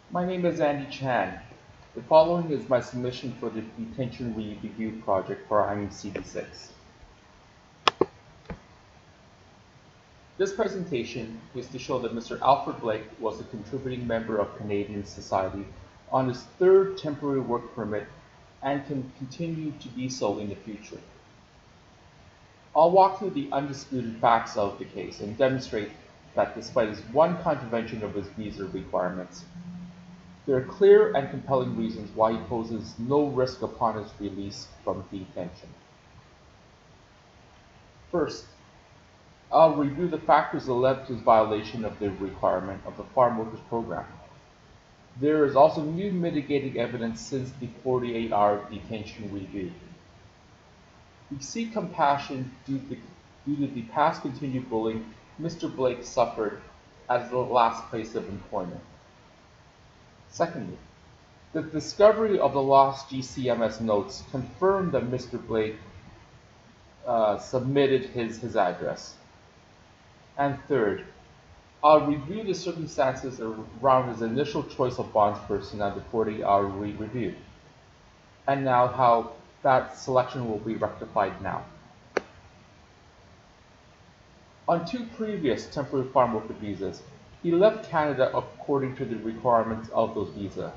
My name is Andy Chan. The following is my submission for the Detention Review project for IMCD 6. This presentation is to show that Mr. Alfred Blake was a contributing member of Canadian society on his third temporary work permit and can continue to be so in the future. I'll walk through the undisputed facts of the case and demonstrate that despite his one contravention of his visa requirements, there are clear and compelling reasons why he poses no risk upon his release from detention. First, I'll review the factors that led to his violation of the requirement of the Farm Workers Program. There is also new mitigating evidence since the 48-hour detention review. We seek compassion due to the past continued bullying Mr. Blake suffered at the last place of employment. Secondly, the discovery of the lost GCMS notes confirmed that Mr. Blake submitted his address. And third, I'll review the circumstances around his initial choice of bondsperson at the 40-hour review, and now how that selection will be rectified now. On two previous temporary farm worker visas, he left Canada according to the requirements of those visas.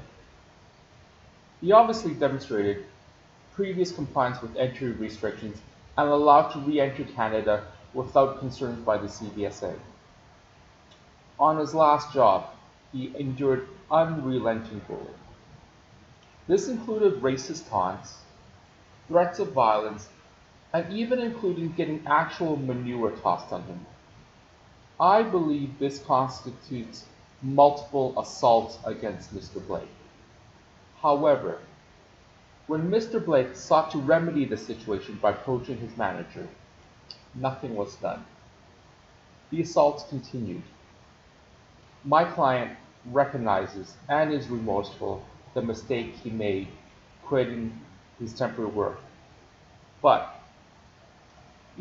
He obviously demonstrated previous compliance with entry restrictions and allowed to re-enter Canada without concerns by the CBSA. On his last job, he endured unrelenting bullying. This included racist taunts, threats of violence, and even including getting actual manure tossed on him. I believe this constitutes multiple assaults against Mr. Blake. However, when Mr. Blake sought to remedy the situation by approaching his manager, nothing was done. The assaults continued. My client recognizes and is remorseful the mistake he made quitting his temporary work, but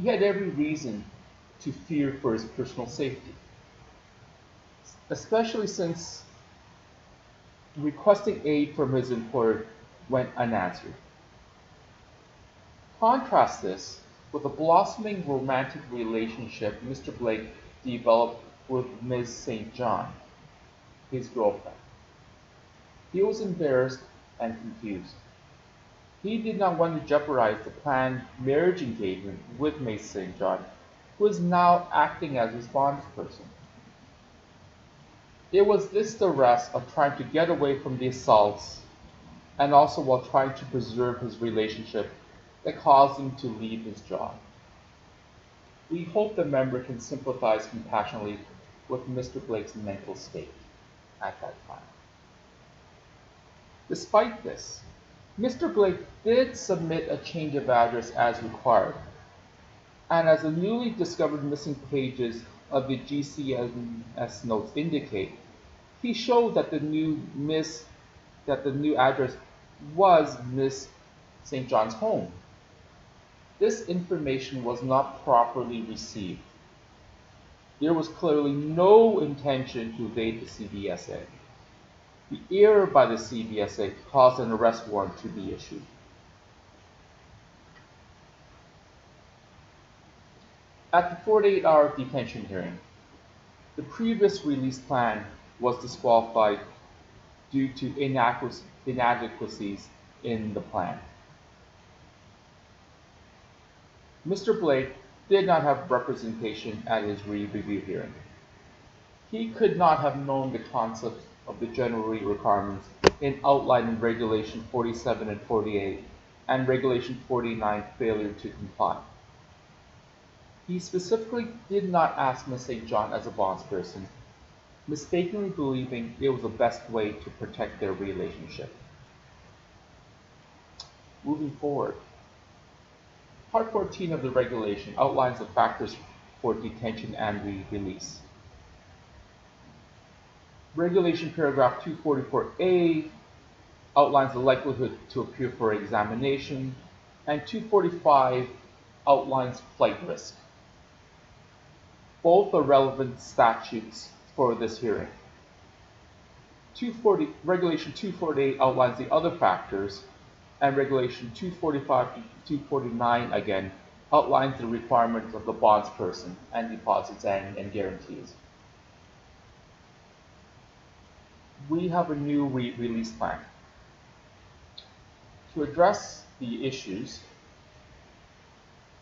he had every reason to fear for his personal safety, especially since requesting aid from his employer went unanswered. Contrast this with a blossoming romantic relationship Mr. Blake developed with Ms. St. John, his girlfriend. He was embarrassed and confused. He did not want to jeopardize the planned marriage engagement with Ms. St. John, who is now acting as his bondsperson. It was this duress of trying to get away from the assaults and also while trying to preserve his relationship that caused him to leave his job. We hope the member can sympathize compassionately with Mr. Blake's mental state at that time. Despite this, Mr. Blake did submit a change of address as required, and as the newly discovered missing pages of the GCMS notes indicate, he showed that the new address was Miss St. John's home. This information was not properly received. There was clearly no intention to evade the CBSA. The error by the CBSA caused an arrest warrant to be issued. At the 48-hour detention hearing, the previous release plan was disqualified due to inadequacies in the plan. Mr. Blake did not have representation at his review hearing. He could not have known the concept of the general requirements outlined in Regulation 47 and 48 and Regulation 49 failure to comply. He specifically did not ask Ms. St. John as a bondsperson, mistakenly believing it was the best way to protect their relationship. Moving forward, Part 14 of the regulation outlines the factors for detention and release. Regulation paragraph 244A outlines the likelihood to appear for examination, and 245 outlines flight risk. Both are relevant statutes for this hearing. Regulation 248 outlines the other factors, and Regulation 245 to 249 again outlines the requirements of the bondsperson and deposits and guarantees. We have a new release plan. To address the issues,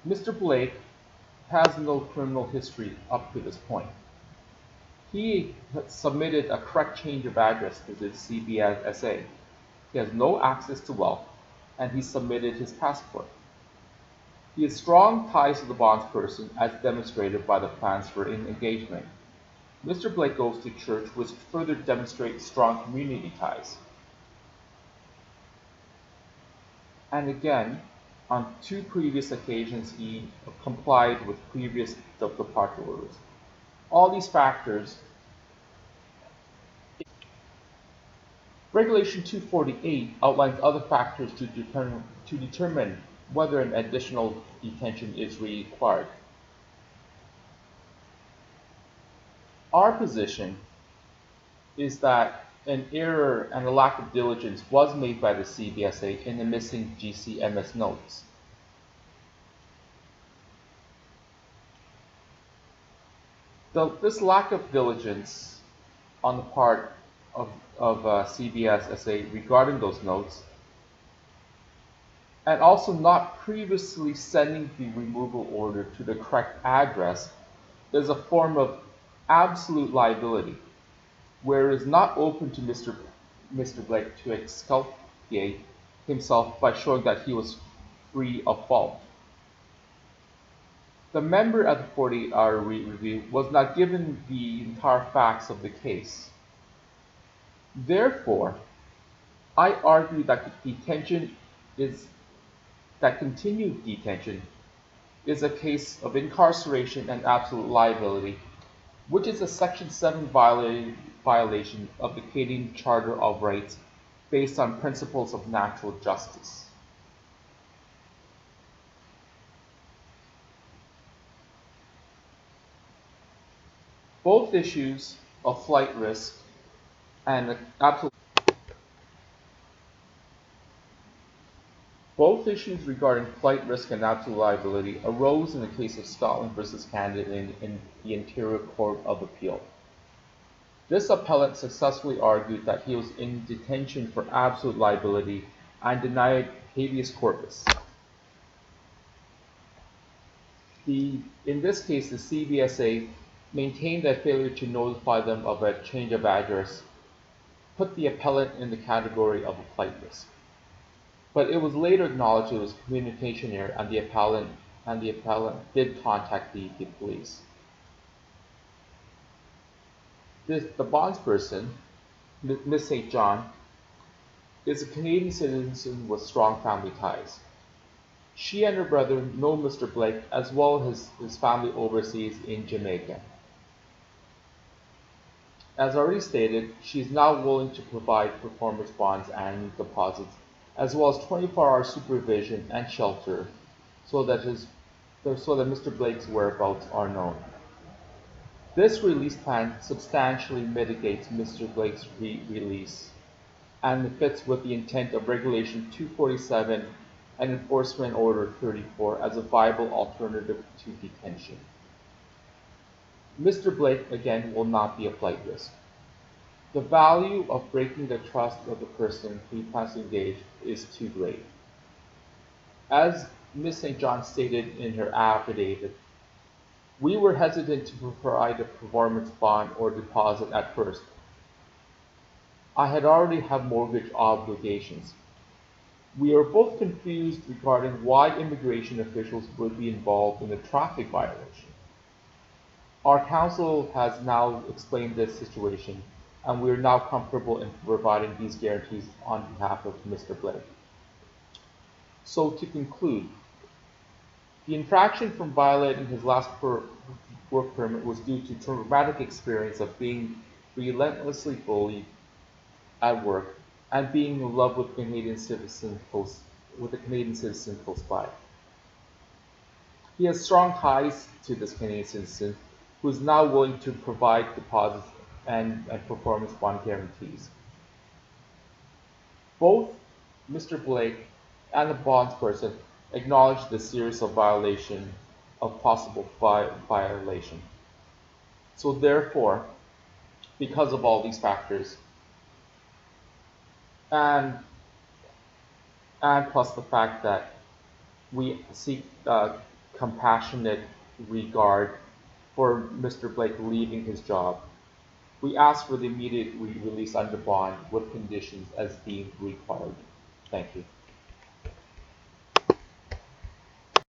Mr. Blake has no criminal history up to this point. He submitted a correct change of address to the CBSA. He has no access to wealth, and he submitted his passport. He has strong ties to the bondsperson, as demonstrated by the plans for engagement. Mr. Blake goes to church, which further demonstrates strong community ties. And again, on two previous occasions, he complied with previous departure orders. All these factors. Regulation 248 outlines other factors to determine whether an additional detention is required. Our position is that an error and a lack of diligence was made by the CBSA in the missing GCMS notes. This lack of diligence on the part of CBSA regarding those notes, and also not previously sending the removal order to the correct address, is a form of absolute liability, where it is not open to Mr. Blake to exculpate himself by showing that he was free of fault. The member at the 48-hour review was not given the entire facts of the case. Therefore, I argue that continued detention is a case of incarceration and absolute liability, which is a Section 7 violation of the Canadian Charter of Rights based on principles of natural justice. Both issues of flight risk and absolute Both issues regarding flight risk and absolute liability arose in the case of Scotland versus Canada in the Interior Court of Appeal. This appellant successfully argued that he was in detention for absolute liability and denied habeas corpus. In this case, the CBSA maintained that failure to notify them of a change of address put the appellant in the category of a flight risk. But it was later acknowledged it was communication error, and the appellant did contact the police. The bondsperson, Miss St. John, is a Canadian citizen with strong family ties. She and her brother know Mr. Blake as well as his family overseas in Jamaica. As already stated, she is now willing to provide performance bonds and deposits, as well as 24-hour supervision and shelter, so that Mr. Blake's whereabouts are known. This release plan substantially mitigates Mr. Blake's release and fits with the intent of Regulation 247 and Enforcement Order 34 as a viable alternative to detention. Mr. Blake, again, will not be a flight risk. The value of breaking the trust of the person who plans to engage is too great. As Ms. St. John stated in her affidavit, we were hesitant to provide a performance bond or deposit at first. I had already had mortgage obligations. We are both confused regarding why immigration officials would be involved in a traffic violation. Our counsel has now explained this situation, and we are now comfortable in providing these guarantees on behalf of Mr. Blake. So to conclude, the infraction from violating his last work permit was due to traumatic experience of being relentlessly bullied at work and being in love with a Canadian citizen close by. He has strong ties to this Canadian citizen, who is now willing to provide deposits and performance bond guarantees. Both Mr. Blake and the bondsperson acknowledged the series of violation of possible violation. So therefore, because of all these factors, and and plus the fact that we seek compassionate regard for Mr. Blake leaving his job, we ask for the immediate release under bond with conditions as deemed required. Thank you.